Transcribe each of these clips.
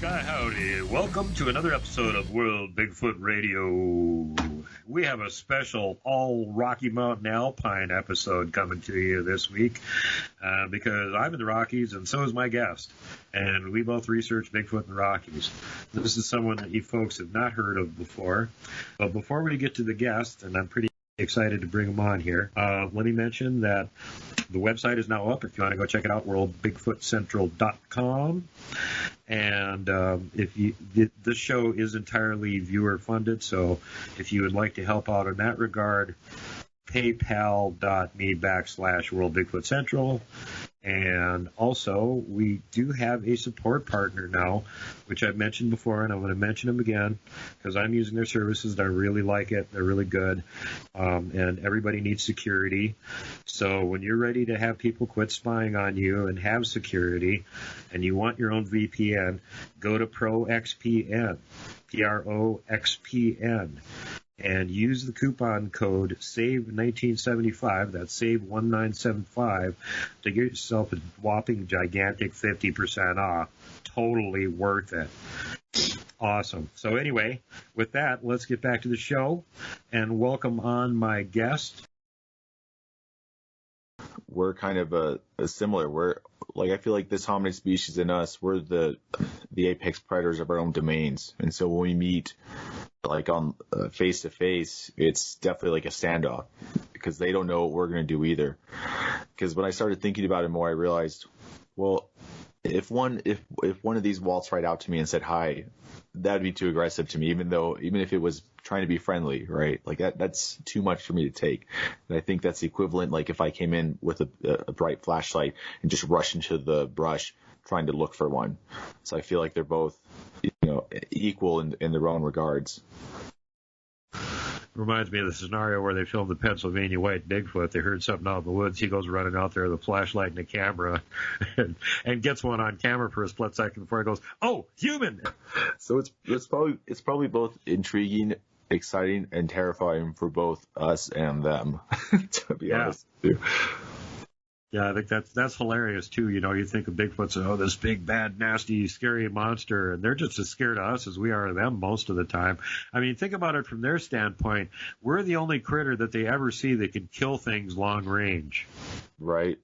Sky howdy. Welcome to another episode of World Bigfoot Radio. We have a special all Rocky Mountain Alpine episode coming to you this week because I'm in the Rockies and so is my guest. And we both research Bigfoot in the Rockies. This is someone that you folks have not heard of before. But before we get to the guest, and I'm pretty excited to bring him on here, let me mention that the website is now up. If you want to go check it out, worldbigfootcentral.com. And this show is entirely viewer funded, so if you would like to help out in that regard, paypal.me/worldbigfootcentral. And also, we do have a support partner now, which I've mentioned before, and I'm going to mention them again because I'm using their services and I really like it. They're really good. And everybody needs security. So when you're ready to have people quit spying on you and have security, and you want your own VPN, go to ProXPN, PROXPN. And use the coupon code SAVE1975, that's SAVE1975, to get yourself a whopping gigantic 50% off. Totally worth it. Awesome. So anyway, with that, let's get back to the show and welcome on my guest. We're kind of a similar. I feel like this hominid species in us, we're the apex predators of our own domains. And so when we meet like on face to face, it's definitely like a standoff because they don't know what we're going to do either. Because when I started thinking about it more, I realized, well, if one of these waltzed right out to me and said hi, that'd be too aggressive to me, even if it was trying to be friendly, right? Like that's too much for me to take. And I think that's the equivalent, like if I came in with a bright flashlight and just rushed into the brush trying to look for one. So I feel like they're both, equal in their own regards. Reminds me of the scenario where they filmed the Pennsylvania white Bigfoot. They heard something out in the woods. He goes running out there with a flashlight and a camera and gets one on camera for a split second before he goes, "Oh, human!" So it's probably both intriguing, exciting, and terrifying for both us and them, to be honest with you. Yeah, I think that's hilarious too. You think of Bigfoot, this big, bad, nasty, scary monster, and they're just as scared of us as we are of them most of the time. I mean, think about it from their standpoint. We're the only critter that they ever see that can kill things long range. Right.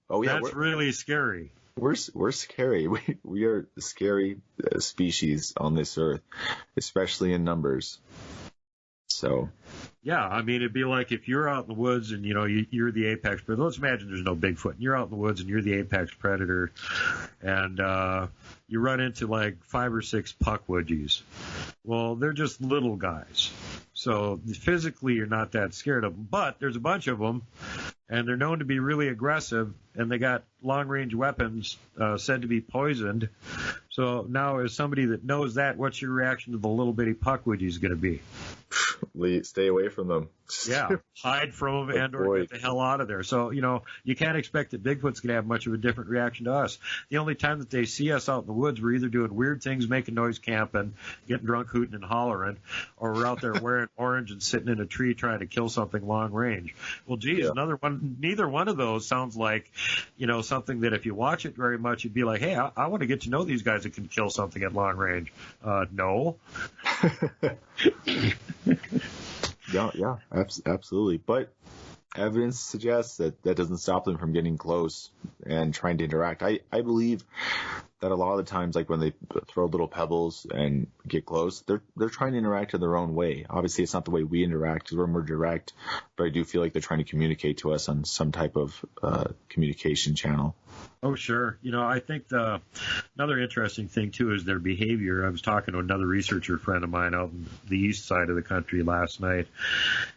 Oh yeah, that's really scary. We're scary. We are a scary species on this earth, especially in numbers. So. Yeah, I mean, it'd be like if you're out in the woods and, you're the apex predator. Let's imagine there's no Bigfoot. And you're out in the woods and you're the apex predator, and you run into like 5 or 6 puckwudgies. Well, they're just little guys. So physically you're not that scared of them. But there's a bunch of them, and they're known to be really aggressive, and they got long-range weapons said to be poisoned. So now as somebody that knows that, what's your reaction to the little bitty puckwudgies going to be? Stay away from them. Yeah, hide from them or get the hell out of there. So, you can't expect that Bigfoot's going to have much of a different reaction to us. The only time that they see us out in the woods, we're either doing weird things, making noise camping, getting drunk, hooting and hollering, or we're out there wearing orange and sitting in a tree trying to kill something long range. Well, geez, neither one of those sounds like, something that if you watch it very much, you'd be like, hey, I want to get to know these guys that can kill something at long range. No. Yeah, absolutely. But evidence suggests that doesn't stop them from getting close and trying to interact. I believe that a lot of the times, like when they throw little pebbles and get close, they're trying to interact in their own way. Obviously, it's not the way we interact because we're more direct, but I do feel like they're trying to communicate to us on some type of communication channel. Oh, sure. I think another interesting thing, too, is their behavior. I was talking to another researcher friend of mine out in the east side of the country last night,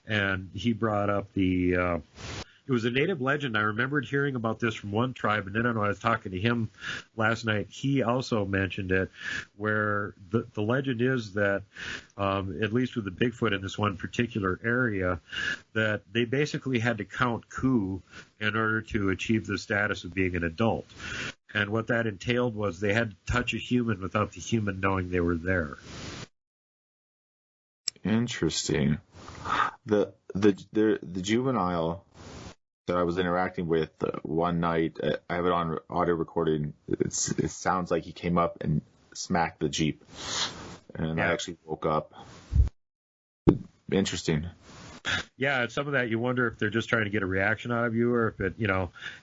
and he brought up it was a native legend. I remembered hearing about this from one tribe, and then when I was talking to him last night, he also mentioned it, where the legend is that, at least with the Bigfoot in this one particular area, that they basically had to count coup in order to achieve the status of being an adult. And what that entailed was they had to touch a human without the human knowing they were there. Interesting. The juvenile that I was interacting with one night, I have it on audio recording. It sounds like he came up and smacked the Jeep. And I actually woke up. Interesting. Yeah, some of that you wonder if they're just trying to get a reaction out of you, or if it,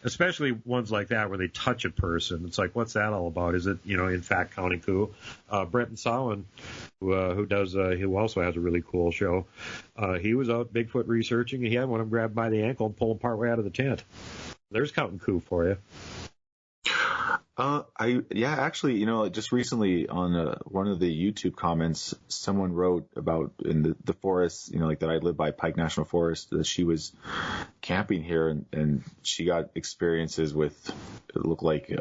especially ones like that where they touch a person. It's like, what's that all about? Is it, in fact, counting coup? Brenton Sawin, who also has a really cool show, he was out Bigfoot researching, and he had one of them grabbed by the ankle and pull him partway out of the tent. There's counting coup for you. Actually, just recently on one of the YouTube comments, someone wrote about in the forest, like that I live by, Pike National Forest, that she was camping here and she got experiences with, it looked like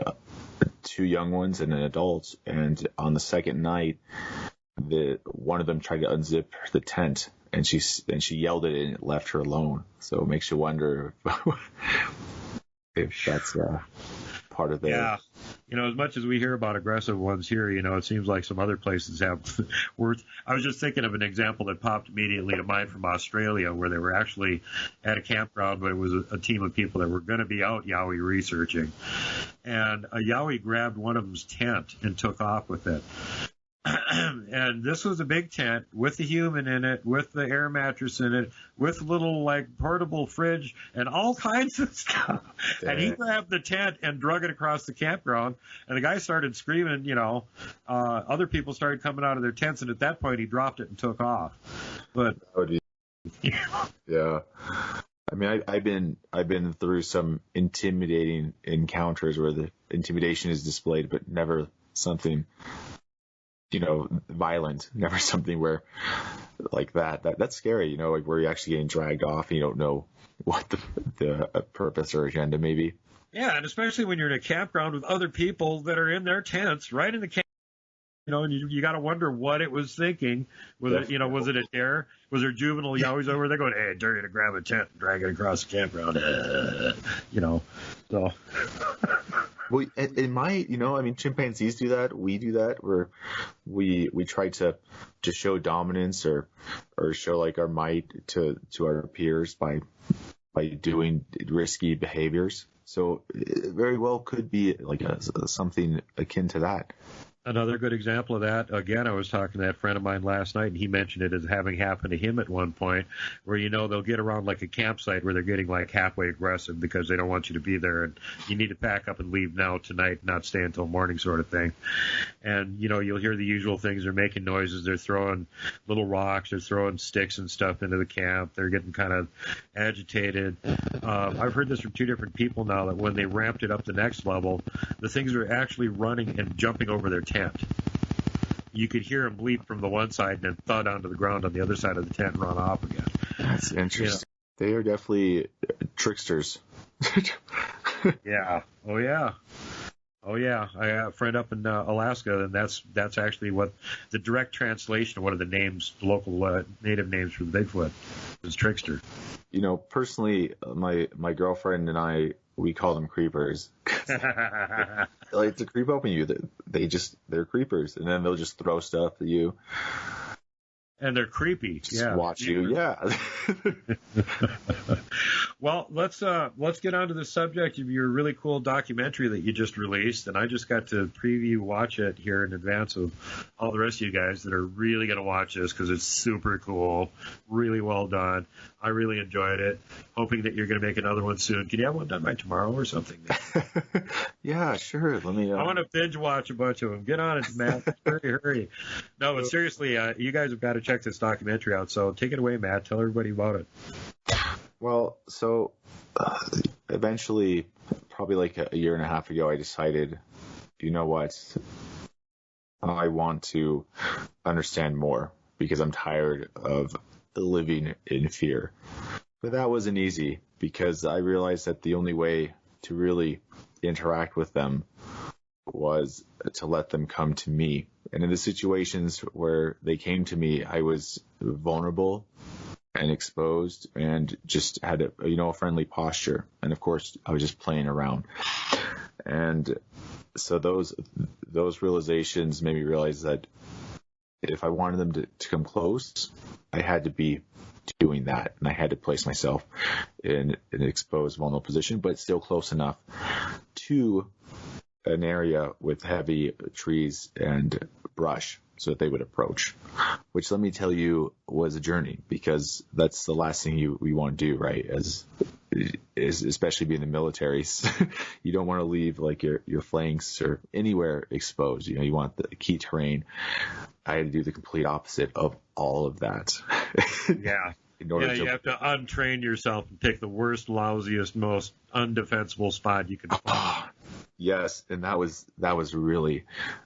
2 young ones and an adult. And on the second night, one of them tried to unzip the tent and she yelled at it and it left her alone. So it makes you wonder if that's part of the... Yeah. As much as we hear about aggressive ones here, it seems like some other places have worse. I was just thinking of an example that popped immediately to mind from Australia, where they were actually at a campground, but it was a team of people that were going to be out Yowie researching. And a Yowie grabbed one of them's tent and took off with it. And this was a big tent with the human in it, with the air mattress in it, with a little portable fridge and all kinds of stuff. Damn. And he grabbed the tent and drug it across the campground. And the guy started screaming, other people started coming out of their tents. And at that point, he dropped it and took off. But yeah. I mean, I've been through some intimidating encounters where the intimidation is displayed, but never something violent, never something where like that's scary, like where you're actually getting dragged off and you don't know what the purpose or agenda may be. Yeah, and especially when you're in a campground with other people that are in their tents right in the camp, and you got to wonder what it was thinking. Was it a dare? Was there juvenile Yowies over there going, hey, I dare you to grab a tent and drag it across the campground? So... Well, it might, chimpanzees do that. We do that, where we try to show dominance or show like our might to our peers by doing risky behaviors. So it very well could be like something akin to that. Another good example of that, again, I was talking to that friend of mine last night, and he mentioned it as having happened to him at one point, where, they'll get around like a campsite where they're getting like halfway aggressive because they don't want you to be there, and you need to pack up and leave now tonight, not stay until morning sort of thing. And, you'll hear the usual things. They're making noises. They're throwing little rocks. They're throwing sticks and stuff into the camp. They're getting kind of agitated. I've heard this from 2 different people now, that when they ramped it up the next level, the things are actually running and jumping over their tent. You could hear them bleep from the one side and then thud onto the ground on the other side of the tent and run off again. That's interesting. They are definitely tricksters. Yeah. Oh, yeah. I have a friend up in Alaska, and that's actually what the direct translation of one of the names, local native names for the Bigfoot, is trickster. Personally, my girlfriend and I, we call them creepers. Like to creep up on you. They're creepers, and then they'll just throw stuff at you. And they're creepy. Just watch you. Yeah. Well, let's get on to the subject of your really cool documentary that you just released, and I just got to watch it here in advance of all the rest of you guys that are really going to watch this, because it's super cool, really well done. I really enjoyed it. Hoping that you're going to make another one soon. Can you have one done by tomorrow or something? Yeah, sure. Let me. I want to binge watch a bunch of them. Get on it, Matt. Hurry. No, but seriously, you guys have got to check this documentary out. So take it away, Matt. Tell everybody about it. Well, so eventually, probably like a year and a half ago, I decided, you know what? I want to understand more, because I'm tired of living in fear. But that wasn't easy, because I realized that the only way to really interact with them was to let them come to me. And in the situations where they came to me, I was vulnerable and exposed and just had a friendly posture. And of course, I was just playing around. And so those realizations made me realize that if I wanted them to come close, I had to be doing that. And I had to place myself in an exposed, vulnerable position, but still close enough to an area with heavy trees and brush so that they would approach, which, let me tell you, was a journey, because that's the last thing we want to do, right? Is especially being in the military. You don't want to leave like your flanks or anywhere exposed. You want the key terrain. I had to do the complete opposite of all of that. Yeah. You have to untrain yourself and pick the worst, lousiest, most undefensible spot you can find. Yes, and that was really,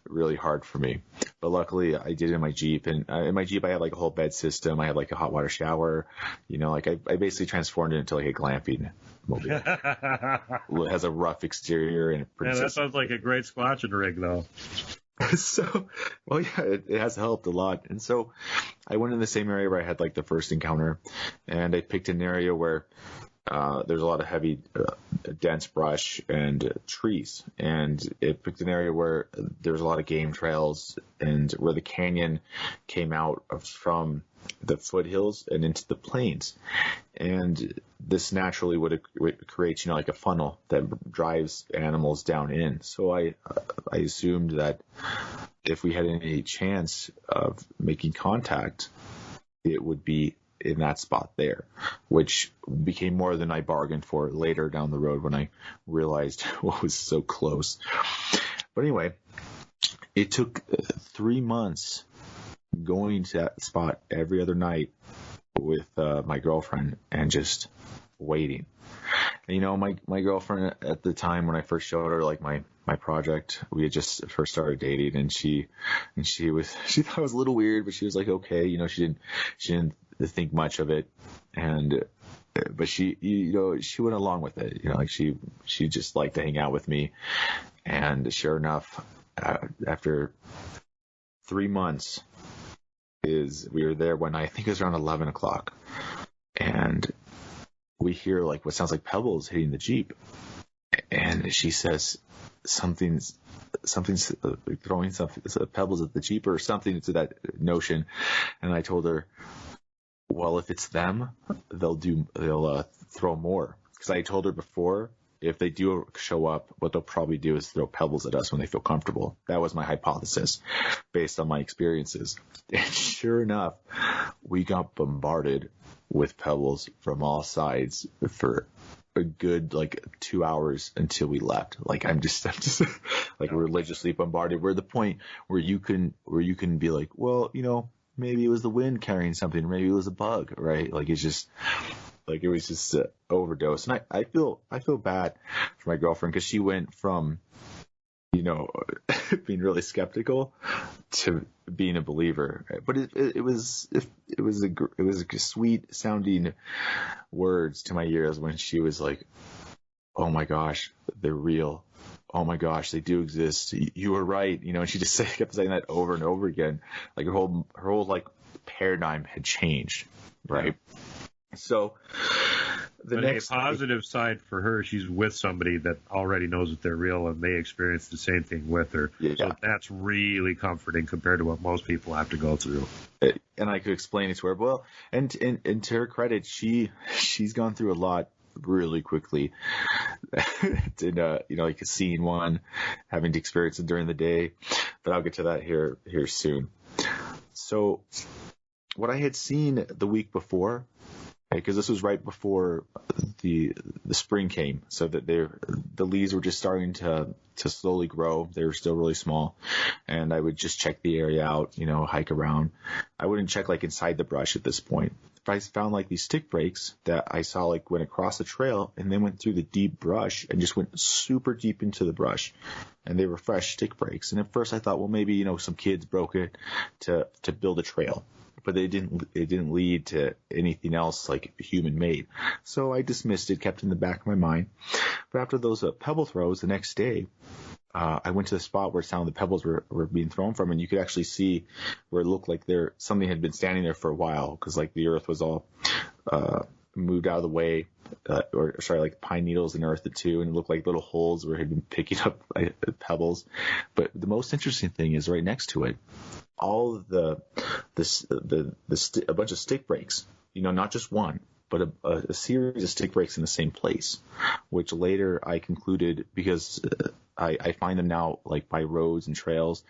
really hard for me. But luckily, I did it in my Jeep, and in my Jeep, I had like a whole bed system. I had like a hot water shower. I basically transformed it into like a glamping mobile. It has a rough exterior and that sounds like a great squatching rig, though. So, well, yeah, it has helped a lot. And so I went in the same area where I had like the first encounter, and I picked an area where there's a lot of heavy, dense brush and trees. And it picked an area where there's a lot of game trails, and where the canyon came out from the foothills and into the plains. And this naturally would create, like a funnel that drives animals down in. So I assumed that if we had any chance of making contact, it would be in that spot there, which became more than I bargained for later down the road when I realized what was so close. But anyway, it took 3 months going to that spot every other night with my girlfriend and just waiting. And, my girlfriend at the time, when I first showed her like my project, we had just first started dating, and she thought it was a little weird, but she was like, okay, she didn't think much of it, but she went along with it, like she just liked to hang out with me. And sure enough, after 3 months, we were there one night. I think it was around 11 o'clock, and we hear like what sounds like pebbles hitting the Jeep, and she says something's throwing some pebbles at the Jeep or something to that notion. And I told her, well, if it's them, they'll throw more, because I told her before, if they do show up, what they'll probably do is throw pebbles at us when they feel comfortable. That was my hypothesis based on my experiences. And sure enough, we got bombarded with pebbles from all sides for a good 2 hours until we left. I'm just like religiously bombarded. We're at the point where you can be like, well, maybe it was the wind carrying something, maybe it was a bug, right? It was just an overdose. And I feel bad for my girlfriend, because she went from, being really skeptical to being a believer. But it was sweet sounding words to my ears when she was like, oh my gosh, they're real. Oh my gosh, they do exist. You were right. And she just kept saying that over and over again. Like her whole paradigm had changed. Right. So a positive side for her, she's with somebody that already knows that they're real, and they experienced the same thing with her. Yeah. So that's really comforting compared to what most people have to go through. And I could explain it to her. Well, and to her credit, she's gone through a lot really quickly. Like seeing one, having to experience it during the day. But I'll get to that here soon. So what I had seen the week before, because this was right before the spring came, so that the leaves were just starting to slowly grow. They were still really small, and I would just check the area out, hike around. I wouldn't check inside the brush at this point. But I found these stick breaks that I saw went across the trail and then went through the deep brush and just went super deep into the brush, and they were fresh stick breaks. And at first I thought, well, maybe some kids broke it to build a trail. But it didn't lead to anything else human made. So I dismissed it, kept it in the back of my mind. But after those pebble throws the next day, I went to the spot where some of the pebbles were being thrown from, and you could actually see where it looked like something had been standing there for a while, because the earth was all moved out of the way, pine needles and earth too, and it looked like little holes where it had been picking up pebbles. But the most interesting thing is right next to it, all of a bunch of stick breaks, not just one, but a series of stick breaks in the same place, which later I concluded, because I find them now like by roads and trails,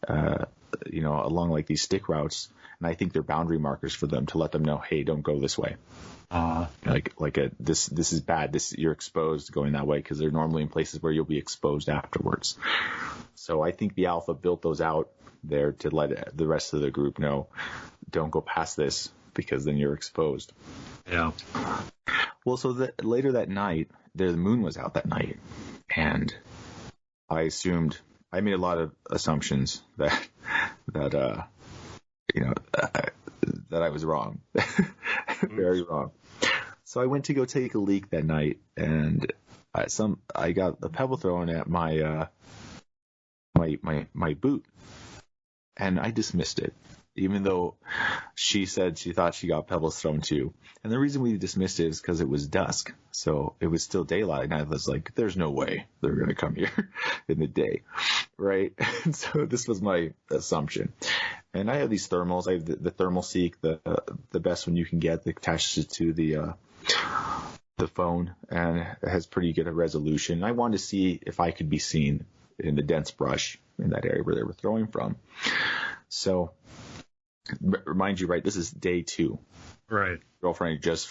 along like these stick routes. And I think they're boundary markers for them to let them know, hey, don't go this way. This is bad. You're exposed going that way, because they're normally in places where you'll be exposed afterwards. So I think the alpha built those out there to let the rest of the group know, don't go past this, because then you're exposed. Yeah. Well, so later that night, the moon was out that night, and I made a lot of assumptions that I was wrong, very wrong. So I went to go take a leak that night, and I got a pebble thrown at my boot, and I dismissed it, even though she said she thought she got pebbles thrown too. And the reason we dismissed it is because it was dusk, so it was still daylight, and I was like, there's no way they're going to come here in the day, right? And so this was my assumption. And I have these thermals. I have the Thermal Seek, the best one you can get, that attaches to the phone, and it has pretty good resolution. I wanted to see if I could be seen in the dense brush in that area where they were throwing from. So, remind you, right, this is day 2. Right. Girlfriend just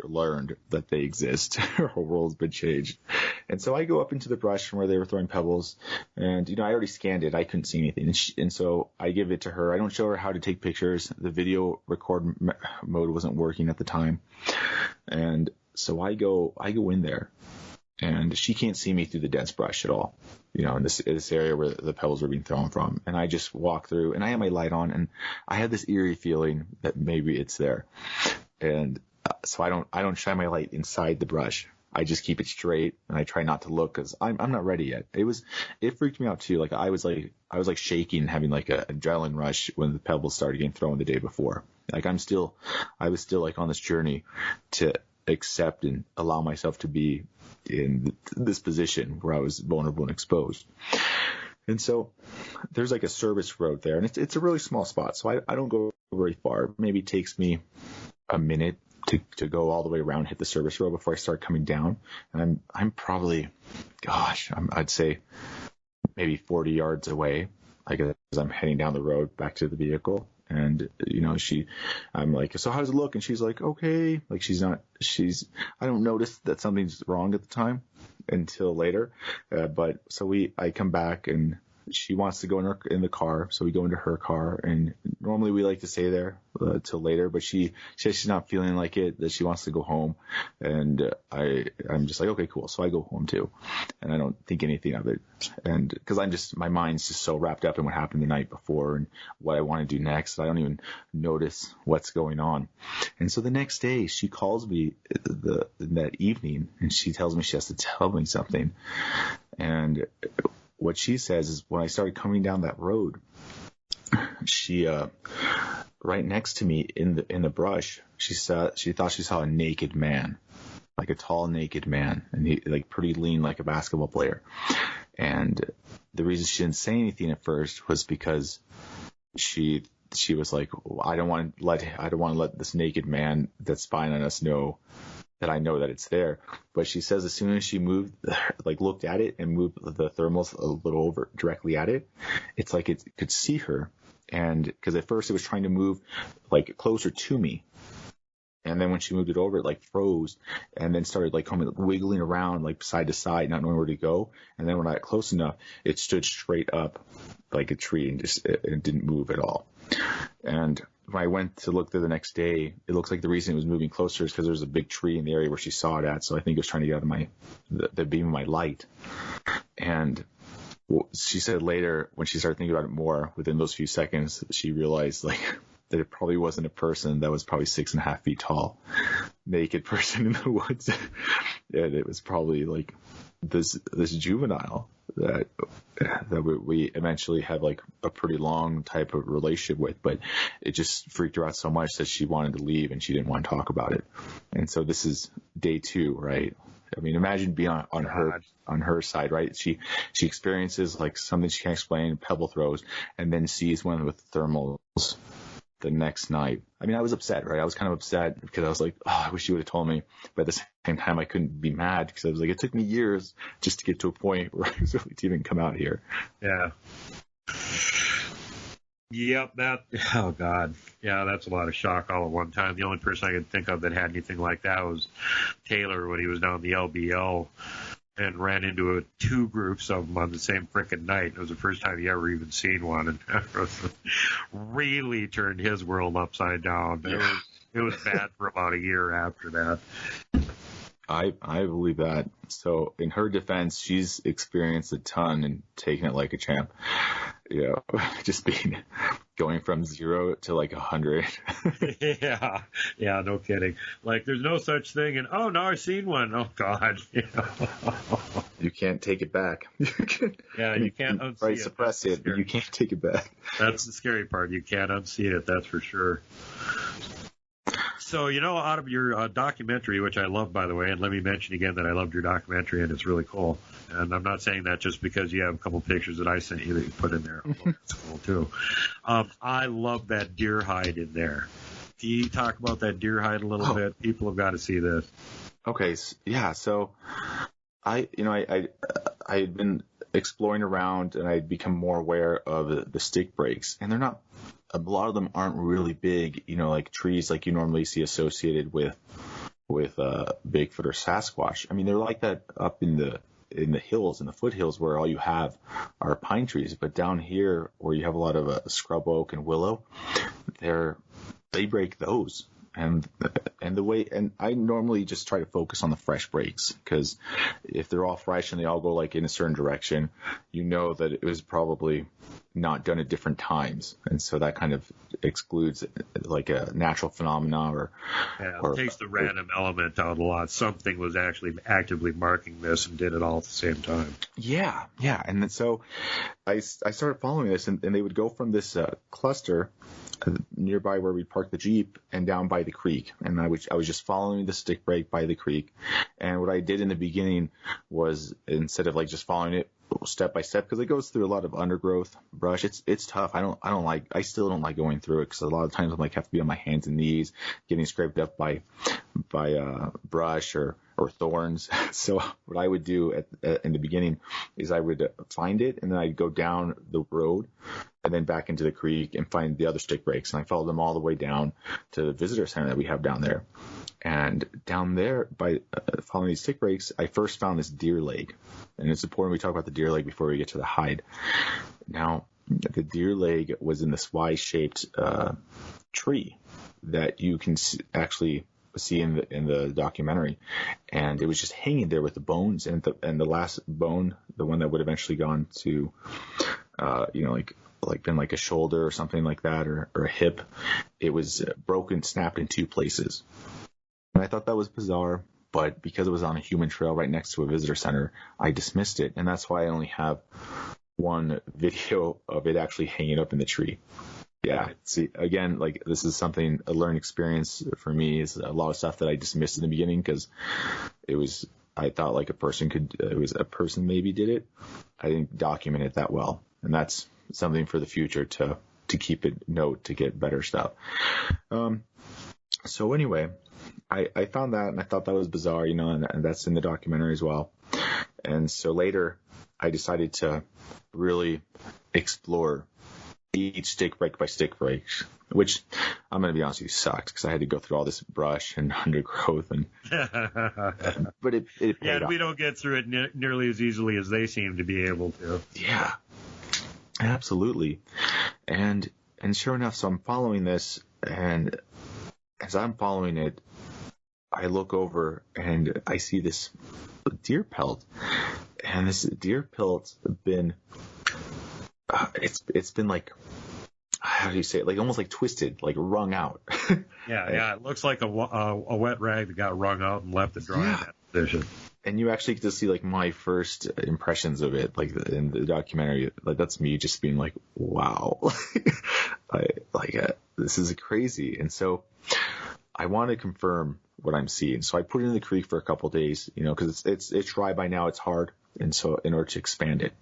learned that they exist. Her whole world's been changed. And so I go up into the brush from where they were throwing pebbles, and, I already scanned it. I couldn't see anything. And so I give it to her. I don't show her how to take pictures. The video record mode wasn't working at the time. And so I go in there, and she can't see me through the dense brush at all, in this area where the pebbles were being thrown from. And I just walk through, and I have my light on, and I had this eerie feeling that maybe it's there. And so I don't shine my light inside the brush. I just keep it straight, and I try not to look, because I'm not ready yet. It freaked me out too. Like I was shaking, having like an adrenaline rush when the pebbles started getting thrown the day before. Like I was still like on this journey to accept and allow myself to be in this position where I was vulnerable and exposed. And so there's like a service road there, and it's a really small spot. So I don't go very far. Maybe it takes me a minute to go all the way around, hit the service road before I start coming down. And I'm probably, I'd say maybe 40 yards away, like as I'm heading down the road back to the vehicle. And, I'm like, so how does it look? And she's like, okay. Like I don't notice that something's wrong at the time until later. But so I come back, and she wants to go in the car. So we go into her car, and normally we like to stay there till later, but she says she's not feeling like it, that she wants to go home. And I'm just like, okay, cool. So I go home too, and I don't think anything of it. And because my mind's just so wrapped up in what happened the night before and what I want to do next, I don't even notice what's going on. And so the next day she calls me that evening, and she tells me she has to tell me something. And what she says is, when I started coming down that road, she right next to me in the brush, she thought she saw a naked man, like a tall naked man, and he like pretty lean, like a basketball player. And the reason she didn't say anything at first was because she was like, I don't want to let this naked man that's spying on us know that I know that it's there. But she says as soon as she looked at it and moved the thermals a little over directly at it, it's like it could see her. And because at first it was trying to move like closer to me, and then when she moved it over, it like froze, and then started like wiggling around like side to side, not knowing where to go. And then when I got close enough, it stood straight up like a tree, and it didn't move at all. And when I went to look there the next day, it looks like the reason it was moving closer is because there was a big tree in the area where she saw it at. So I think it was trying to get out of the beam of my light. And she said later, when she started thinking about it more, within those few seconds, she realized like that it probably wasn't a person that was probably 6.5 feet tall, naked person in the woods. And it was probably like this juvenile that we eventually have like a pretty long type of relationship with, but it just freaked her out so much that she wanted to leave and she didn't want to talk about it. And so this is day 2, right? I mean, imagine being on her side, right? She experiences like something she can't explain, pebble throws, and then sees one with thermals the next night. I mean, I was upset, right? I was kind of upset because I was like, oh, I wish you would have told me. But at the same time, I couldn't be mad because I was like, it took me years just to get to a point where I was ready to even come out here. Yeah. Yep, oh God. Yeah, that's a lot of shock all at one time. The only person I could think of that had anything like that was Taylor when he was down the LBL and ran into two groups of them on the same frickin' night. It was the first time he ever even seen one, and really turned his world upside down. Yeah. It was bad for about a year after that. I believe that. So in her defense, she's experienced a ton and taken it like a champ. You know, just going from 0 to like 100. Yeah, no kidding. Like there's no such thing, and oh, now I've seen one. Oh God. You can't take it back. Yeah, you can't unsee right, it. suppress it, but you can't take it back. That's the scary part. You can't unsee it. That's for sure. So, out of your documentary, which I love, by the way, and let me mention again that I loved your documentary, and it's really cool. And I'm not saying that just because you have a couple pictures that I sent you that you put in there. It's cool, too. I love that deer hide in there. Can you talk about that deer hide a little bit? People have got to see this. Okay, yeah. So, I had been exploring around, and I'd become more aware of the stick breaks, and they're not. A lot of them aren't really big, like trees like you normally see associated with Bigfoot or Sasquatch. I mean, they're like that up in the hills, in the foothills, where all you have are pine trees. But down here, where you have a lot of scrub oak and willow, they break those. And the way, and I normally just try to focus on the fresh breaks, because if they're all fresh and they all go like in a certain direction, that it was probably not done at different times, and so that kind of excludes like a natural phenomena or takes the random element out a lot. Something was actually actively marking this and did it all at the same time. Yeah, and then, so I started following this, and they would go from this cluster nearby where we parked the Jeep and down by the creek, and I was just following the stick break by the creek. And what I did in the beginning was, instead of like just following it step by step, because it goes through a lot of undergrowth brush, it's tough. I still don't like going through it, because a lot of times I'm like have to be on my hands and knees getting scraped up by brush or thorns. So what I would do in the beginning is I would find it, and then I'd go down the road and then back into the creek and find the other stick breaks. And I followed them all the way down to the visitor center that we have down there. And down there, by following these stick breaks, I first found this deer leg. And it's important we talk about the deer leg before we get to the hide. Now, the deer leg was in this Y-shaped tree that you can actually see in the documentary, and it was just hanging there with the bones, and the last bone, the one that would eventually gone to, like been like a shoulder or something like that, or a hip, it was broken, snapped in two places. And I thought that was bizarre, but because it was on a human trail right next to a visitor center, I dismissed it, and that's why I only have one video of it actually hanging up in the tree. Yeah. See, again, like this is something, a learning experience for me, is a lot of stuff that I dismissed in the beginning because I thought like a person maybe did it. I didn't document it that well. And that's something for the future to keep a note, to get better stuff. So anyway, I found that, and I thought that was bizarre, and that's in the documentary as well. And so later I decided to really explore each stick break by stick break, which I'm going to be honest with you, sucked, because I had to go through all this brush and undergrowth, but it paid off. We don't get through it nearly as easily as they seem to be able to. Yeah, absolutely. And sure enough, so I'm following this, and as I'm following it, I look over and I see this deer pelt, and this deer pelt's been it's been like, how do you say it? Like almost like twisted, like wrung out. Yeah. It looks like a wet rag that got wrung out and left to dry in that position. And you actually get to see like my first impressions of it, like in the documentary. Like that's me just being like, wow, this is crazy. And so I want to confirm what I'm seeing. So I put it in the creek for a couple of days, because it's dry by now. It's hard, and so in order to expand it.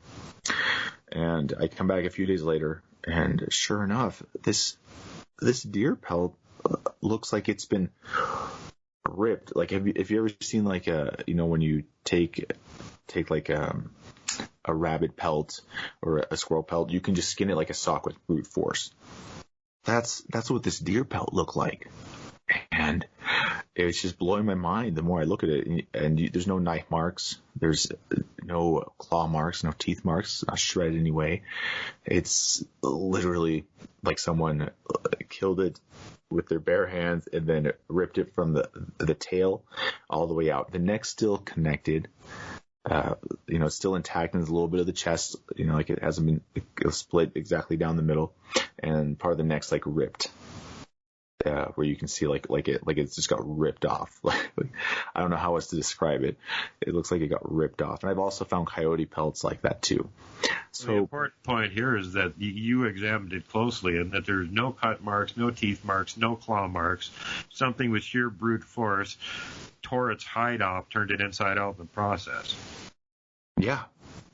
And I come back a few days later, and sure enough, this this deer pelt looks like it's been ripped. Like, have you ever seen like when you take like a rabbit pelt or a squirrel pelt, you can just skin it like a sock with brute force. That's what this deer pelt looked like. And it's just blowing my mind the more I look at it. And there's no knife marks. There's no claw marks, no teeth marks, not shredded anyway. It's literally like someone killed it with their bare hands and then ripped it from the tail all the way out. The neck's still connected. It's still intact, and there's a little bit of the chest, like it hasn't been split exactly down the middle, and part of the neck's like ripped. Where you can see like it's just got ripped off. I don't know how else to describe it. It looks like it got ripped off. And I've also found coyote pelts like that too. So the important point here is that you examined it closely, and that there's no cut marks, no teeth marks, no claw marks. Something with sheer brute force tore its hide off, turned it inside out in the process. Yeah.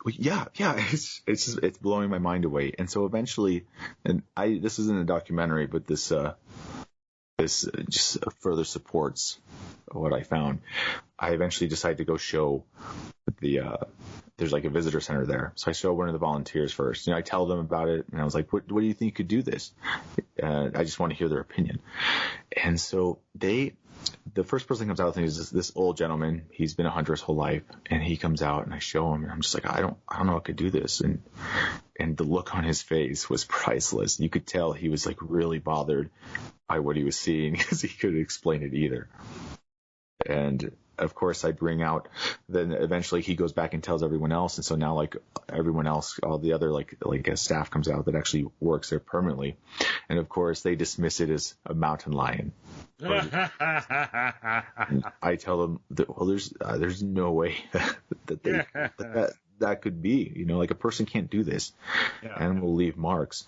It's blowing my mind away. And so eventually, this isn't a documentary, but this just further supports what I found. I eventually decided to go show there's like a visitor center there. So I showed one of the volunteers first. I tell them about it, and I was like, what do you think could do this? I just want to hear their opinion. And so the first person that comes out is this old gentleman. He's been a hunter his whole life, and he comes out, and I show him, and I'm just like, I don't know if I could do this. And the look on his face was priceless. You could tell he was like really bothered by what he was seeing, because he couldn't explain it either. And of course, I bring out, then eventually he goes back and tells everyone else. And so now, like, everyone else, all the other, like a staff comes out that actually works there permanently. And of course, they dismiss it as a mountain lion. I tell them that, well, there's no way that could be, like a person can't do this, and will leave marks.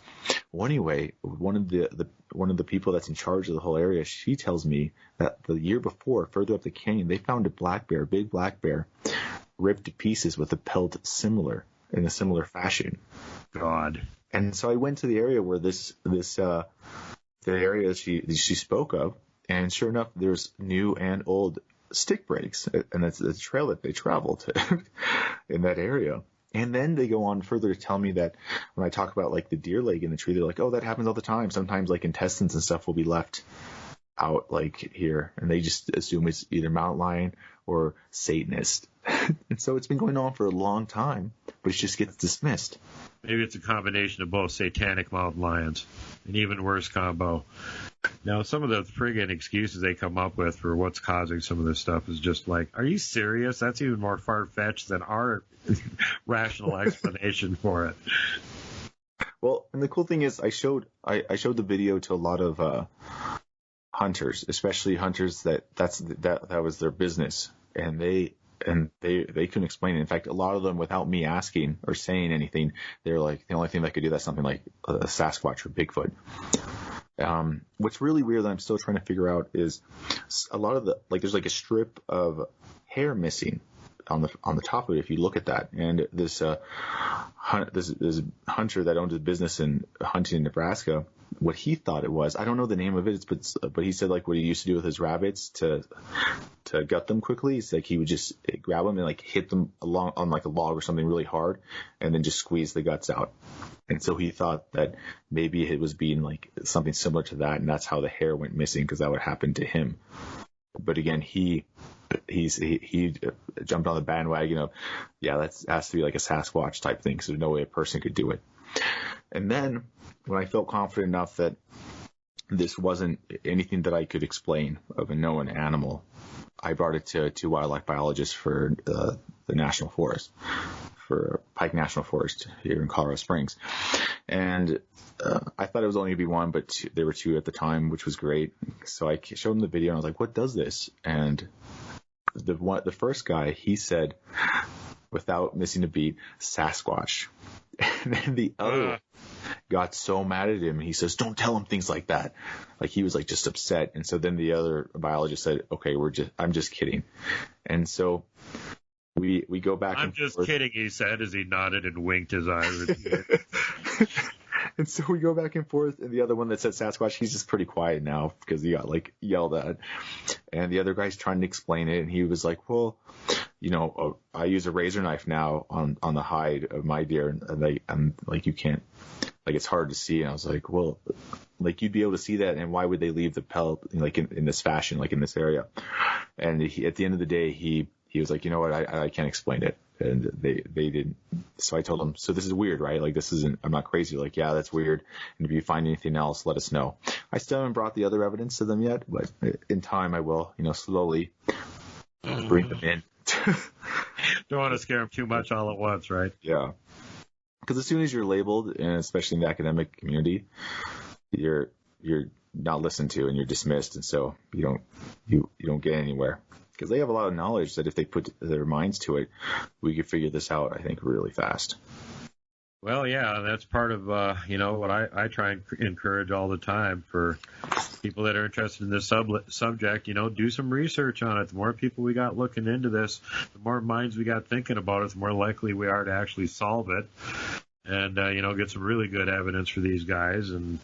Well, anyway, one of the people that's in charge of the whole area, she tells me that the year before, further up the canyon, they found a big black bear, ripped to pieces with a pelt in a similar fashion. God. And so I went to the area where the area she spoke of, and sure enough, there's new and old stick breaks, and that's the trail that they traveled in that area. And then they go on further to tell me that when I talk about like the deer leg in the tree, they're like, oh, that happens all the time. Sometimes like intestines and stuff will be left out like here, and they just assume it's either mountain lion or Satanist. And so it's been going on for a long time, but it just gets dismissed. Maybe it's a combination of both satanic mountain lions, an even worse combo. Now, some of the friggin' excuses they come up with for what's causing some of this stuff is just like, are you serious? That's even more far-fetched than our rational explanation for it. Well, and the cool thing is I showed the video to a lot of hunters, especially hunters that was their business, and they couldn't explain it. In fact, a lot of them, without me asking or saying anything, they're like, the only thing that could do that's something like a Sasquatch or Bigfoot. What's really weird that I'm still trying to figure out is a lot of there's like a strip of hair missing on the top of it if you look at that. And this hunter that owned a business in hunting in Nebraska, what he thought it was, I don't know the name of it, but he said like what he used to do with his rabbits to gut them quickly. It's like he would just grab them and like hit them along on like a log or something really hard, and then just squeeze the guts out. And so he thought that maybe it was being like something similar to that, and that's how the hair went missing, because that would happen to him. But again, he jumped on the bandwagon of, that has to be like a Sasquatch type thing, because there's no way a person could do it. And then when I felt confident enough that this wasn't anything that I could explain of a known animal, I brought it to two wildlife biologists for the National Forest, for Pike National Forest here in Colorado Springs. And I thought it was only going to be one, but there were two at the time, which was great. So I showed them the video, and I was like, what does this? And the first guy, he said, without missing a beat, Sasquatch. And then the other one got so mad at him, and he says, don't tell him things like that. Like, he was like just upset. And so then the other biologist said, okay, I'm just kidding. And so we go back. I'm just kidding, he said, as he nodded and winked his eyes. And so we go back and forth, and the other one that said Sasquatch, he's just pretty quiet now because he got like yelled at. And the other guy's trying to explain it, and he was like, well, I use a razor knife now on the hide of my deer, and I'm like, you can't, like, it's hard to see. And I was like, well, like, you'd be able to see that, and why would they leave the pelt like in this fashion, like in this area? And at the end of the day, he was like, you know what, I can't explain it. And they didn't. So I told him, so this is weird, right? Like, this isn't, I'm not crazy. Like, yeah, that's weird. And if you find anything else, let us know. I still haven't brought the other evidence to them yet, but in time I will, slowly bring them in. Don't want to scare them too much all at once, right? Yeah. Because as soon as you're labeled, and especially in the academic community, you're not listened to and you're dismissed. And so you don't get anywhere. Because they have a lot of knowledge that if they put their minds to it, we could figure this out, I think, really fast. Well, yeah, that's part of, what I try and encourage all the time for people that are interested in this subject, do some research on it. The more people we got looking into this, the more minds we got thinking about it, the more likely we are to actually solve it. And, get some really good evidence for these guys and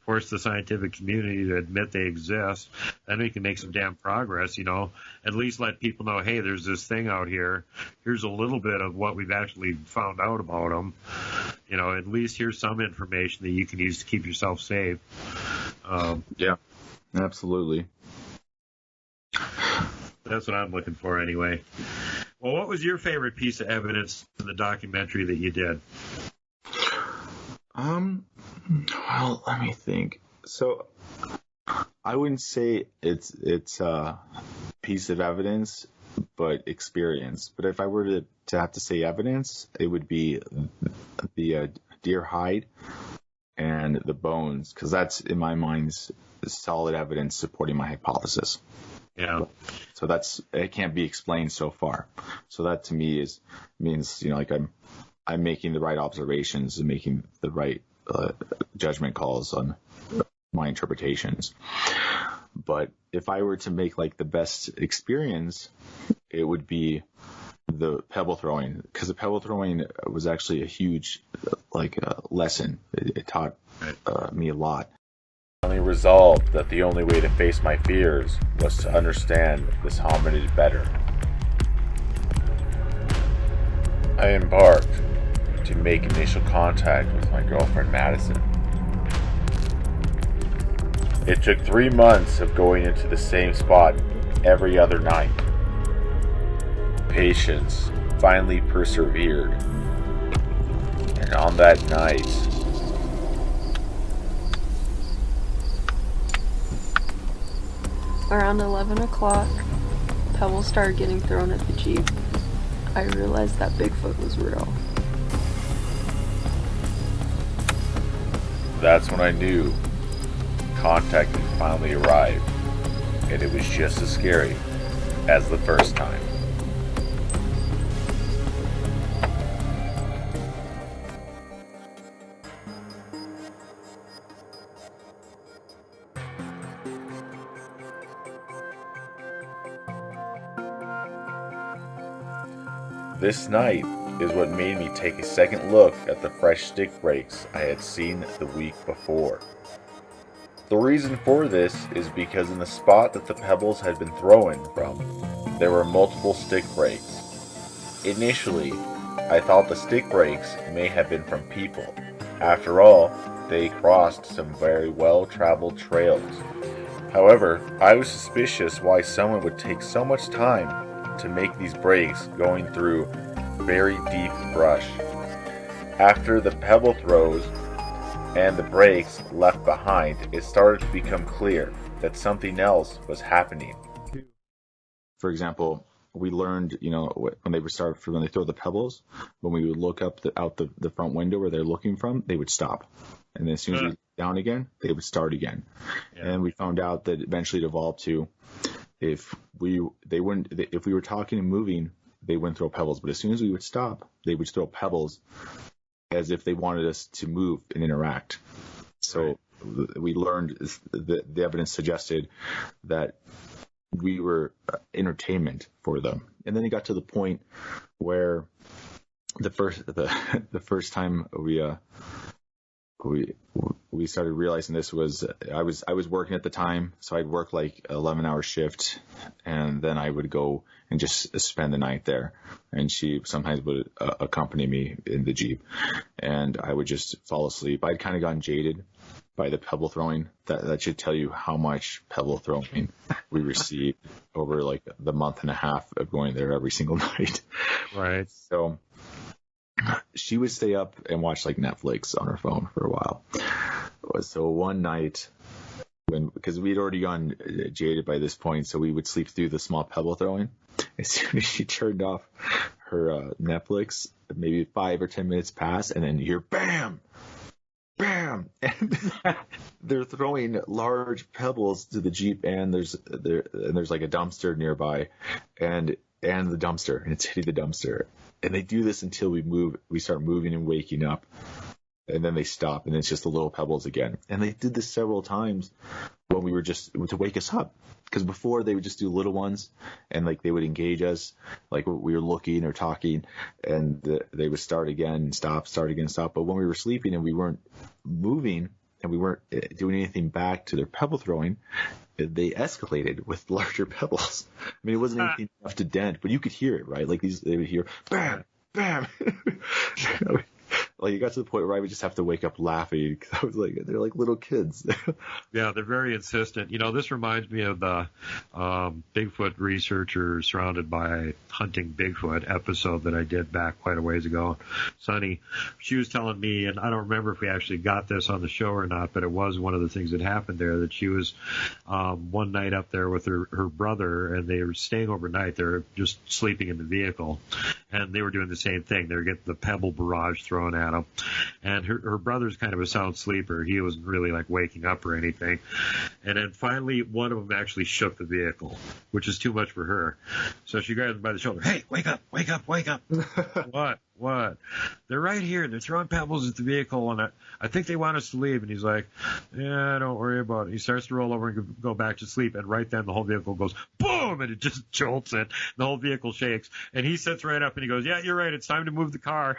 force the scientific community to admit they exist. Then we can make some damn progress, at least let people know, hey, there's this thing out here. Here's a little bit of what we've actually found out about them. At least here's some information that you can use to keep yourself safe. Yeah, absolutely. That's what I'm looking for anyway. Well, what was your favorite piece of evidence in the documentary that you did? Well, let me think. So I wouldn't say it's a piece of evidence, but experience. But if I were to have to say evidence, it would be the deer hide and the bones, because that's, in my mind, solid evidence supporting my hypothesis. Yeah. So it can't be explained so far. So that to me means like I'm making the right observations and making the right judgment calls on my interpretations. But if I were to make like the best experience, it would be the pebble throwing, because the pebble throwing was actually a huge lesson. It taught me a lot. I finally resolved that the only way to face my fears was to understand this hominid better. I embarked to make initial contact with my girlfriend Madison. It took 3 months of going into the same spot every other night. Patience finally persevered, and on that night, around 11 o'clock, pebbles started getting thrown at the Jeep. I realized that Bigfoot was real. that's when I knew contact had finally arrived, and it was just as scary as the first time. This night is what made me take a second look at the fresh stick breaks I had seen the week before. The reason for this is because in the spot that the pebbles had been thrown from, there were multiple stick breaks. Initially, I thought the stick breaks may have been from people. After all, they crossed some very well-traveled trails. However, I was suspicious why someone would take so much time to make these breaks going through very deep brush. After the pebble throws and the breaks left behind, it started to become clear that something else was happening. For example, we learned, when they throw the pebbles, when we would look up out the front window where they're looking from, they would stop. And then as soon as we looked down again, they would start again. Yeah. And we found out that eventually it evolved to, if we were talking and moving, they wouldn't throw pebbles. But as soon as we would stop, they would throw pebbles as if they wanted us to move and interact. So we learned the evidence suggested that we were entertainment for them. And then it got to the point where the first time we started realizing this was I was working at the time, so I'd work like 11-hour shift, and then I would go and just spend the night there. And she sometimes would accompany me in the Jeep, and I would just fall asleep. I'd kind of gotten jaded by the pebble throwing. That should tell you how much pebble throwing we received over like the month and a half of going there every single night. Right. So she would stay up and watch like Netflix on her phone for a while. So one night, because we'd already gone jaded by this point, so we would sleep through the small pebble throwing. As soon as she turned off her Netflix, maybe 5 or 10 minutes passed, and then you hear bam, bam, and they're throwing large pebbles to the Jeep, and there's like a dumpster nearby, and the dumpster, and it's hitting the dumpster. And they do this until we start moving and waking up. And then they stop, and it's just the little pebbles again. And they did this several times when we were just to wake us up. Because before they would just do little ones, and like they would engage us, like we were looking or talking, and they would start again, stop, start again, stop. But when we were sleeping and we weren't moving and we weren't doing anything back to their pebble throwing, they escalated with larger pebbles. I mean, it wasn't anything enough to dent, but you could hear it, right? Like they would hear bam, bam. Like it got to the point where I would just have to wake up laughing because I was like, they're like little kids. Yeah, they're very insistent. This reminds me of the Bigfoot researcher surrounded by hunting Bigfoot episode that I did back quite a ways ago. Sunny, she was telling me, and I don't remember if we actually got this on the show or not, but it was one of the things that happened there, that she was one night up there with her brother, and they were staying overnight. They were just sleeping in the vehicle, and they were doing the same thing. They were getting the pebble barrage thrown at them. And her brother's kind of a sound sleeper. He wasn't really like waking up or anything. And then finally, one of them actually shook the vehicle, which is too much for her. So she grabbed him by the shoulder. Hey, wake up, wake up, wake up. What? They're right here. They're throwing pebbles at the vehicle, and I think they want us to leave. And he's like, yeah, don't worry about it. He starts to roll over and go back to sleep. And right then the whole vehicle goes boom, and it just jolts it. The whole vehicle shakes. And he sits right up and he goes, yeah, you're right. It's time to move the car.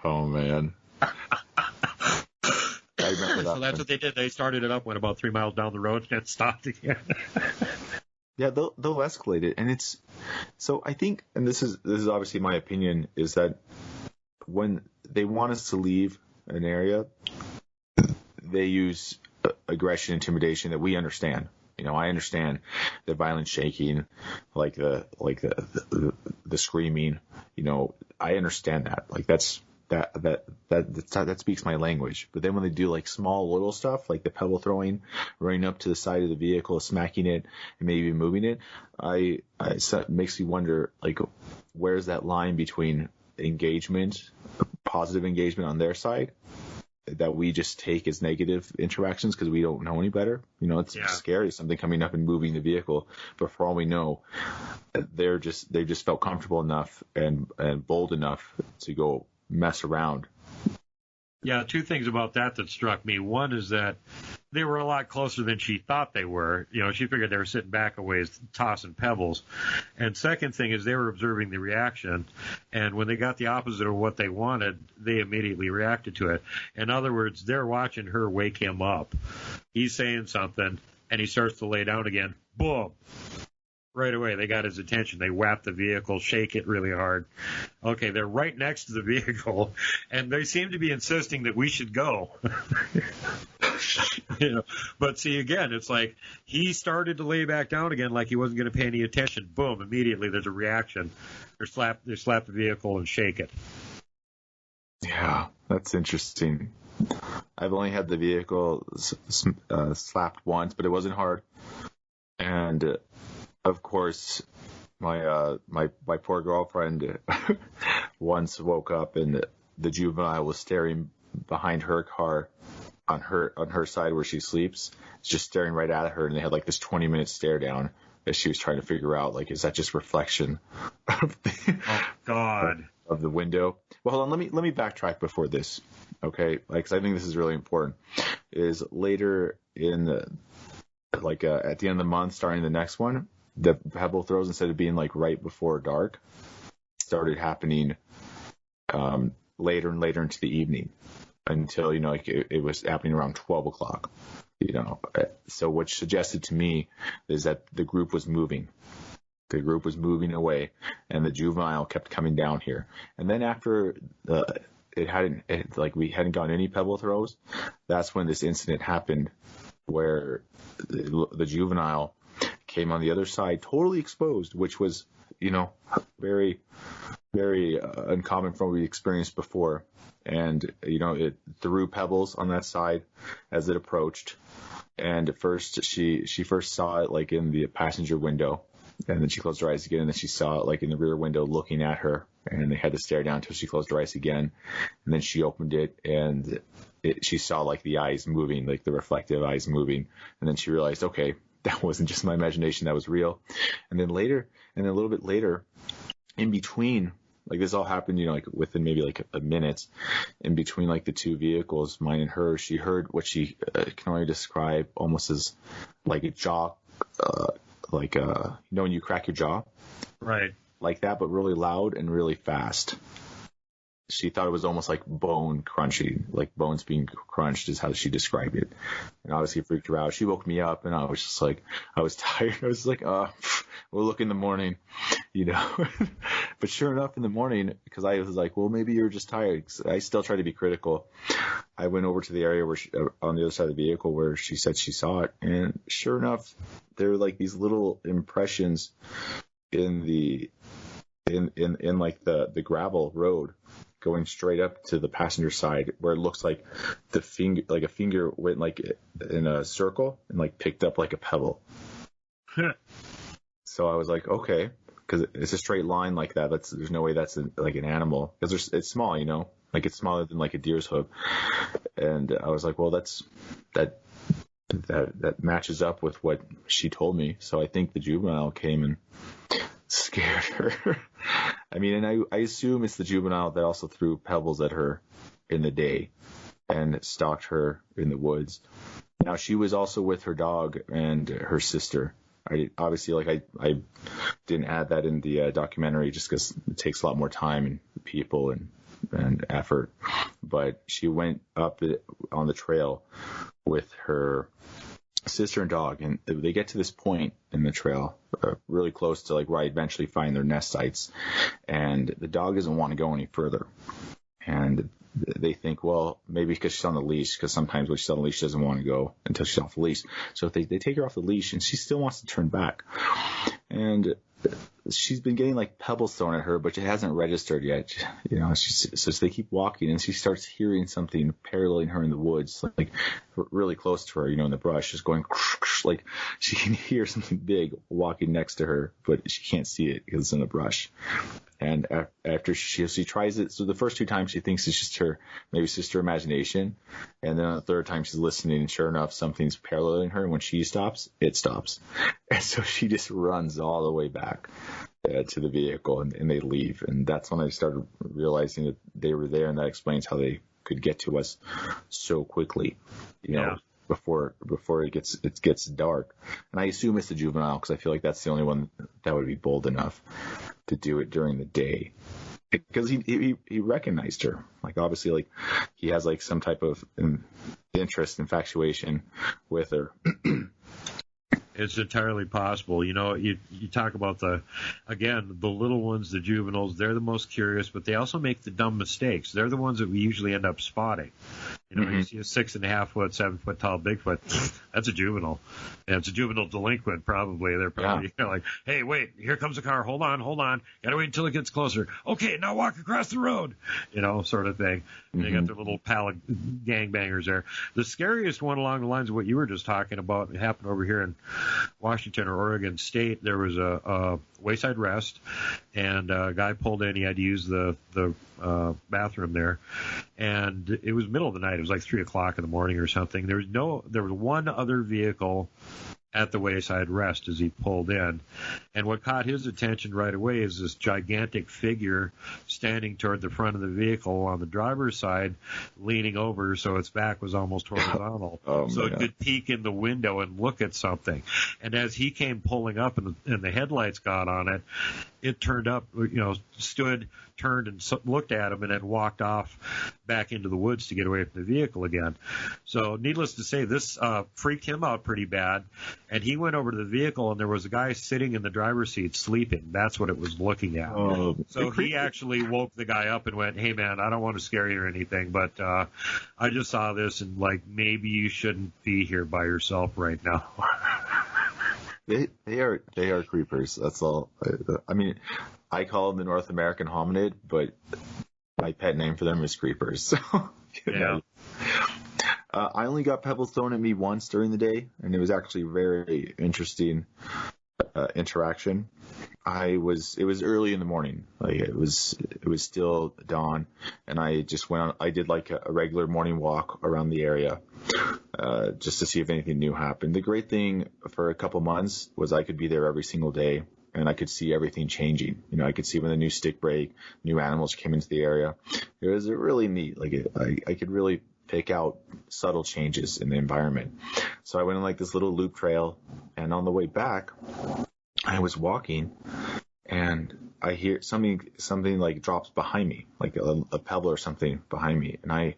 Oh, man. I remember that. So that's what they did. They started it up, went about 3 miles down the road, and stopped again. Yeah, they'll escalate it. And it's so I think, and this is obviously my opinion, is that when they want us to leave an area, they use aggression, intimidation that we understand. I understand the violent shaking, like the screaming. I understand that. Like that speaks my language. But then when they do like small little stuff, like the pebble throwing, running up to the side of the vehicle, smacking it, and maybe moving it, it makes me wonder, like, where's that line between engagement, positive engagement on their side, that we just take as negative interactions because we don't know any better. It's scary, something coming up and moving the vehicle, but for all we know, they just felt comfortable enough and bold enough to go mess around. Yeah, two things about that struck me. One is that they were a lot closer than she thought they were. She figured they were sitting back a ways, tossing pebbles. And second thing is they were observing the reaction. And when they got the opposite of what they wanted, they immediately reacted to it. In other words, they're watching her wake him up. He's saying something, and he starts to lay down again. Boom. Right away, they got his attention. They whap the vehicle, shake it really hard. Okay, they're right next to the vehicle, and they seem to be insisting that we should go. But see, again, it's like he started to lay back down again like he wasn't going to pay any attention. Boom, immediately there's a reaction. They slap the vehicle and shake it. Yeah, that's interesting. I've only had the vehicle slapped once, but it wasn't hard. And of course, my poor girlfriend once woke up and the juvenile was staring behind her car on her side where she sleeps, just staring right at her, and they had like this 20-minute stare down as she was trying to figure out, like, is that just reflection of of the window? Well, hold on, let me backtrack before this, okay? Like, 'cause I think this is really important. Is later in at the end of the month, starting the next one, the pebble throws, instead of being like right before dark, started happening later and later into the evening. until, like it was happening around 12 o'clock, So what suggested to me is that the group was moving. The group was moving away, and the juvenile kept coming down here. And then after we hadn't gotten any pebble throws, that's when this incident happened, where the juvenile came on the other side, totally exposed, which was, very, very uncommon from what we experienced before. And, it threw pebbles on that side as it approached. And at first, she first saw it like in the passenger window, and then she closed her eyes again, and then she saw it like in the rear window looking at her, and they had to stare down until she closed her eyes again. And then she opened it, and she saw like the eyes moving, like the reflective eyes moving. And then she realized, okay, that wasn't just my imagination, that was real. And then a little bit later, in between, like this all happened, like within maybe like a minute, in between like the two vehicles, mine and hers, she heard what she can only describe almost as like a jaw, when you crack your jaw, right, like that, but really loud and really fast. She thought it was almost like bone crunching, like bones being crunched is how she described it. And obviously it freaked her out. She woke me up, and I was just like, I was tired. I was like, we'll look in the morning, But sure enough, in the morning, because I was like, well, maybe you're just tired. I still try to be critical. I went over to the area where on the other side of the vehicle where she said she saw it. And sure enough, there were like these little impressions in the gravel road going straight up to the passenger side, where it looks like a finger went like in a circle and like picked up like a pebble. So I was like, okay, because it's a straight line like that. There's no way that's like an animal, because it's small, like it's smaller than like a deer's hoof. And I was like, well, that matches up with what she told me. So I think the juvenile came and scared her. I mean, and I assume it's the juvenile that also threw pebbles at her in the day and stalked her in the woods. Now, she was also with her dog and her sister. I didn't add that in the documentary just because it takes a lot more time and people and effort. But she went up on the trail with her sister and dog, and they get to this point in the trail really close to like where I eventually find their nest sites, and the dog doesn't want to go any further, and they think, well, maybe because she's on the leash, because sometimes when she's on the leash she doesn't want to go until she's off the leash. So if they take her off the leash, and she still wants to turn back, and she's been getting like pebbles thrown at her, but it hasn't registered yet. So they keep walking, and she starts hearing something paralleling her in the woods, like really close to her, in the brush, just going like she can hear something big walking next to her, but she can't see it because it's in the brush. And after she tries it, so the first two times she thinks it's just her imagination, and then on the third time she's listening, and sure enough, something's paralleling her. And when she stops, it stops, and so she just runs all the way back to the vehicle, and they leave. And that's when I started realizing that they were there, and that explains how they could get to us so quickly, before it gets dark. And I assume it's the juvenile, because I feel like that's the only one that would be bold enough to do it during the day, because he recognized her. Like, obviously, like he has like some type of interest, infatuation with her. It's entirely possible. You talk about the little ones, the juveniles, they're the most curious, but they also make the dumb mistakes. They're the ones that we usually end up spotting. You see a 6.5 foot, 7 foot tall Bigfoot, that's a juvenile. And it's a juvenile delinquent, probably. They're probably like, hey, wait, here comes a car. Hold on. Gotta wait until it gets closer. Okay, now walk across the road, sort of thing. And they got their little pal of gangbangers there. The scariest one along the lines of what you were just talking about, it happened over here in Washington or Oregon State. There was a wayside rest, and a guy pulled in. He had to use the bathroom there, and it was middle of the night. It was like 3 o'clock in the morning or something. There was one other vehicle at the wayside rest as he pulled in, and what caught his attention right away is this gigantic figure standing toward the front of the vehicle on the driver's side, leaning over so its back was almost horizontal, so it could peek in the window and look at something. And as he came pulling up and the headlights got on it, it turned up, stood, turned, and looked at him, and then walked off back into the woods to get away from the vehicle again. So needless to say, this freaked him out pretty bad, and he went over to the vehicle, and there was a guy sitting in the driver's seat sleeping. That's what it was looking at. So he actually woke the guy up and went, "Hey, man, I don't want to scare you or anything, but I just saw this, and, like, maybe you shouldn't be here by yourself right now." They are creepers. That's all. I mean, I call them the North American hominid, but my pet name for them is creepers. So, yeah. I only got pebbles thrown at me once during the day, and it was actually very interesting interaction. It was early in the morning, like it was still dawn, and I just went on. I did like a regular morning walk around the area, just to see if anything new happened. The great thing for a couple months was I could be there every single day, and I could see everything changing. I could see when the new stick break, new animals came into the area. It was really neat. Like I could really pick out subtle changes in the environment. So I went on like this little loop trail, and on the way back, I was walking, and I hear something like drops behind me, like a pebble or something behind me, and I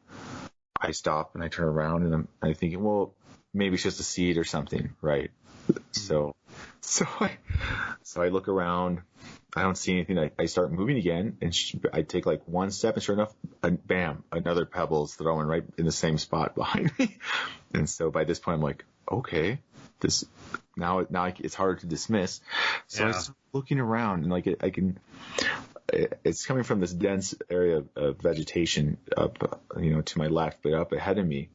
stop and I turn around, and I'm thinking, well, maybe it's just a seed or something, right? So I look around. I don't see anything. I start moving again, and I take like one step, and sure enough, bam, another pebble's thrown right in the same spot behind me. And so by this point, I'm like, okay, this now it's harder to dismiss. So I start looking around, and like it's coming from this dense area of vegetation up, to my left, but up ahead of me,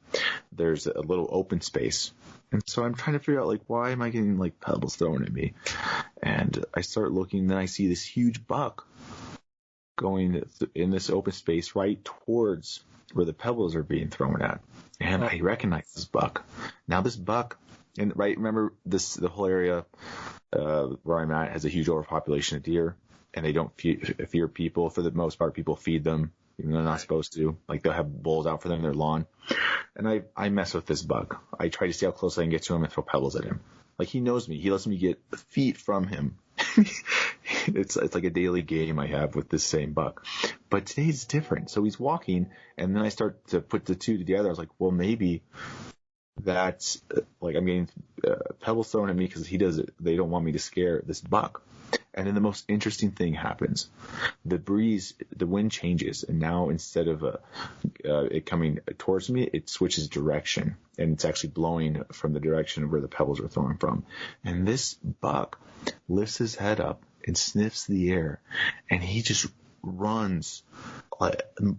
there's a little open space. And so I'm trying to figure out, like, why am I getting like pebbles thrown at me? And I start looking, and then I see this huge buck going in this open space right towards where the pebbles are being thrown at. And I recognize this buck. Now this buck, and remember the whole area where I'm at has a huge overpopulation of deer, and they don't fear people. For the most part, people feed them, even though they're not supposed to. Like, they'll have bulls out for them in their lawn. And I mess with this buck. I try to see how close I can get to him and throw pebbles at him. Like, he knows me. He lets me get feet from him. It's like a daily game I have with this same buck. But today's different. So he's walking, and then I start to put the two together. I was like, well, maybe that's like I'm getting pebbles thrown at me because he does it. They don't want me to scare this buck. And then the most interesting thing happens. The wind changes, and now instead of it coming towards me, it switches direction, and it's actually blowing from the direction where the pebbles are thrown from. And this buck lifts his head up and sniffs the air, and he just runs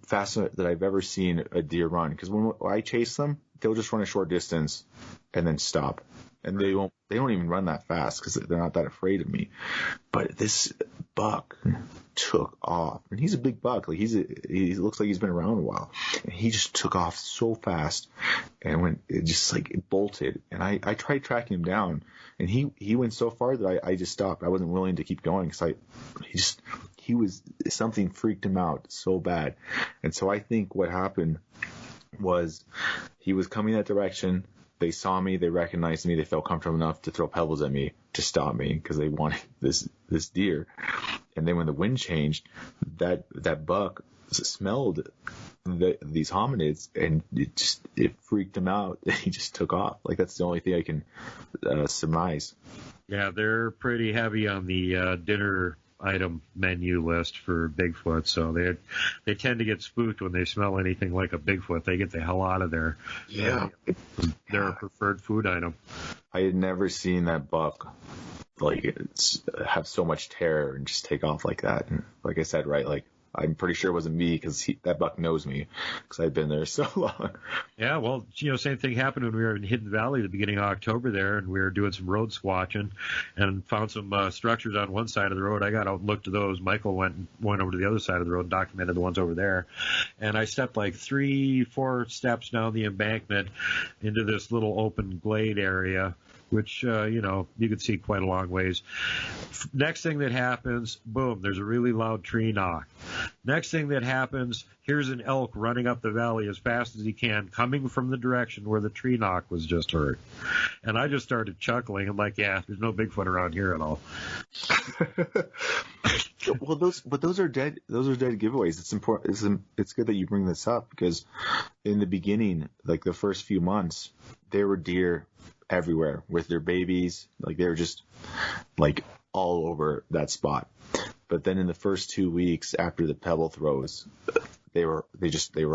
faster than I've ever seen a deer run. Because when I chase them, they'll just run a short distance and then stop. And they don't even run that fast because they're not that afraid of me. But this buck took off, and he's a big buck. Like, he looks like he's been around a while, and he just took off so fast, and it bolted. And I tried tracking him down, and he went so far that I just stopped. I wasn't willing to keep going because something freaked him out so bad. And so I think what happened was he was coming that direction. They saw me, they recognized me, they felt comfortable enough to throw pebbles at me to stop me because they wanted this deer. And then when the wind changed, that buck smelled these hominids, and it freaked him out. He just took off. Like, that's the only thing I can surmise. Yeah, they're pretty heavy on the dinner item menu list for Bigfoot, so they tend to get spooked when they smell anything like a Bigfoot. They get the hell out of there. Yeah, they're a preferred food item. I had never seen that buck have so much terror and just take off like that. And like I said, right, like, I'm pretty sure it wasn't me because that buck knows me because I've been there so long. Yeah, well, same thing happened when we were in Hidden Valley at the beginning of October there, and we were doing some road squatching and found some structures on one side of the road. I got out and looked at those. Michael went over to the other side of the road, documented the ones over there. And I stepped like 3-4 steps down the embankment into this little open glade area, which, you could see quite a long ways. Next thing that happens, boom, there's a really loud tree knock. Next thing that happens, here's an elk running up the valley as fast as he can, coming from the direction where the tree knock was just heard. And I just started chuckling. I'm like, yeah, there's no Bigfoot around here at all. Well, those are dead. Those are dead giveaways. It's important. It's good that you bring this up because in the beginning, like the first few months, there were deer everywhere with their babies. Like they were just like all over that spot. But then in the first 2 weeks after the pebble throws, they were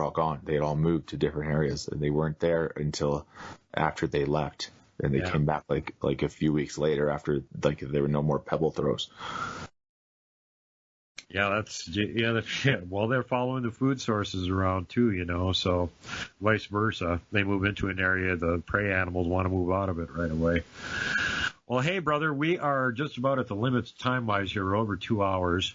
all gone. They had all moved to different areas, and they weren't there until after they left. And they came back like a few weeks later after like there were no more pebble throws. Yeah, well, they're following the food sources around too, so vice versa. They move into an area, the prey animals want to move out of it right away. Well, hey, brother, we are just about at the limits time-wise here. We're over 2 hours,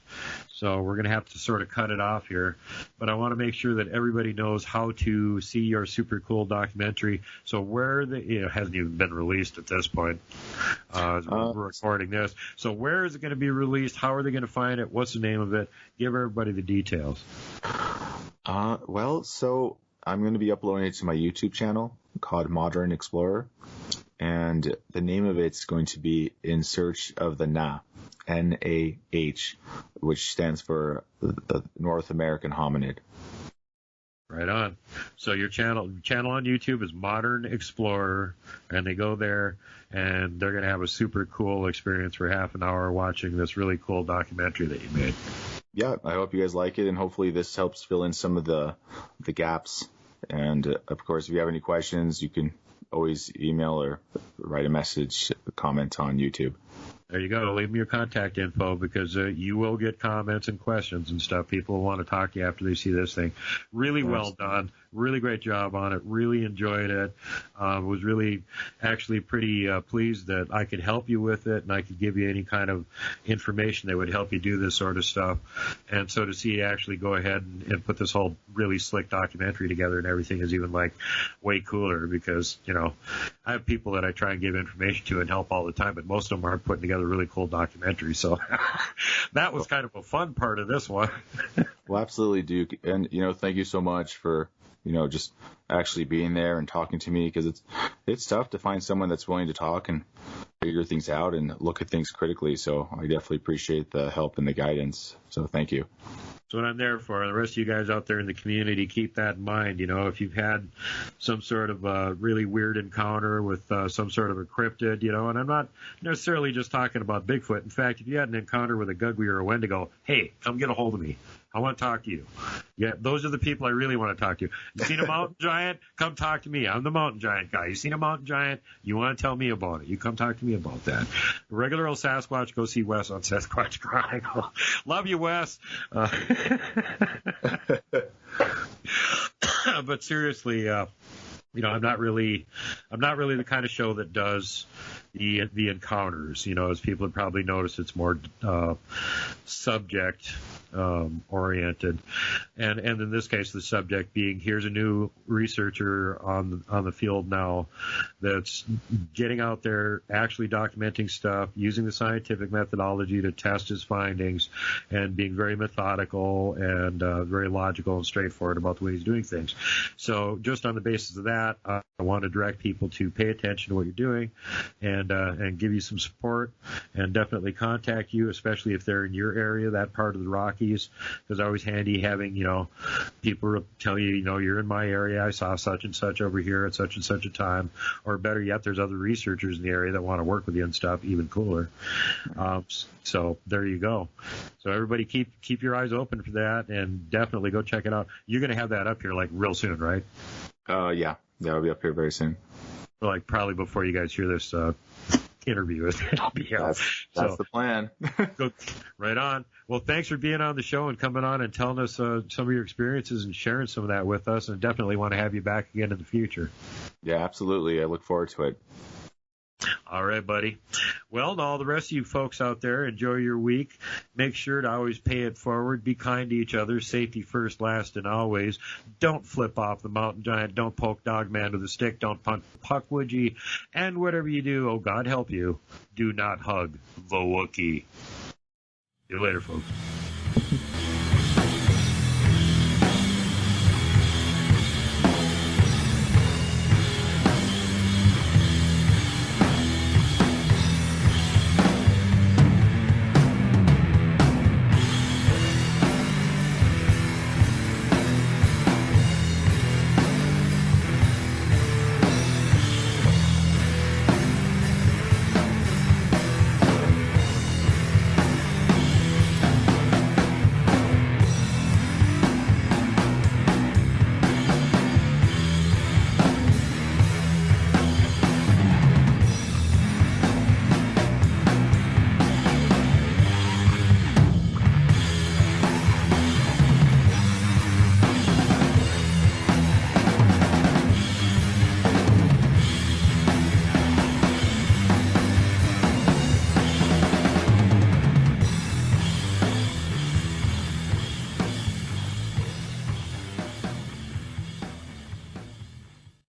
so we're going to have to sort of cut it off here. But I want to make sure that everybody knows how to see your super cool documentary. So it hasn't even been released at this point. We're recording this. So where is it going to be released? How are they going to find it? What's the name of it? Give everybody the details. So I'm going to be uploading it to my YouTube channel called Modern Explorer. And the name of it's going to be In Search of the Nah, N-A-H, which stands for the North American Hominid. Right on. So your channel on YouTube is Modern Explorer, and they go there, and they're going to have a super cool experience for half an hour watching this really cool documentary that you made. Yeah, I hope you guys like it, and hopefully this helps fill in some of the gaps. And, of course, if you have any questions, you can always email or write a message, comment on YouTube. There you go. Leave me your contact info because you will get comments and questions and stuff. People will want to talk to you after they see this thing. Really well done. Really great job on it. Really enjoyed it. Was really actually pretty pleased that I could help you with it and I could give you any kind of information that would help you do this sort of stuff. And so to see you actually go ahead and put this whole really slick documentary together and everything is even like way cooler because, I have people that I try and give information to and help all the time, but most of them aren't putting together really cool documentaries. So that was kind of a fun part of this one. Well, absolutely, Duke. And, thank you so much for, just actually being there and talking to me because it's tough to find someone that's willing to talk and figure things out and look at things critically. So I definitely appreciate the help and the guidance. So thank you. That's what I'm there for. The rest of you guys out there in the community, keep that in mind. If you've had some sort of really weird encounter with some sort of a cryptid, and I'm not necessarily just talking about Bigfoot. In fact, if you had an encounter with a Gugwe or a Wendigo, hey, come get a hold of me. I want to talk to you. Yeah, those are the people I really want to talk to. You seen a mountain giant? Come talk to me. I'm the mountain giant guy. You seen a mountain giant? You want to tell me about it. You come talk to me about that. Regular old Sasquatch, go see Wes on Sasquatch Chronicle. Love you, Wes. But seriously, I'm not really the kind of show that does the encounters. As people have probably noticed, it's more subject oriented, and in this case, the subject being here's a new researcher on the field now that's getting out there, actually documenting stuff, using the scientific methodology to test his findings, and being very methodical and very logical and straightforward about the way he's doing things. So just on the basis of that, I want to direct people to pay attention to what you're doing and give you some support and definitely contact you, especially if they're in your area, that part of the Rockies, because it's always handy having, people tell you, you're in my area, I saw such and such over here at such and such a time, or better yet, there's other researchers in the area that want to work with you and stuff, even cooler. So there you go. So everybody keep your eyes open for that and definitely go check it out. You're going to have that up here like real soon, right? Yeah, it'll be up here very soon. Like probably before you guys hear this interview, it'll be out. That's the plan. Go, right on. Well, thanks for being on the show and coming on and telling us some of your experiences and sharing some of that with us, and definitely want to have you back again in the future. Yeah, absolutely. I look forward to it. All right, buddy. Well, to all the rest of you folks out there, enjoy your week. Make sure to always pay it forward. Be kind to each other. Safety first, last, and always. Don't flip off the mountain giant. Don't poke Dogman with a stick. Don't punch Puckwudgie. And whatever you do, oh, God help you, do not hug the Wookiee. See you later, folks.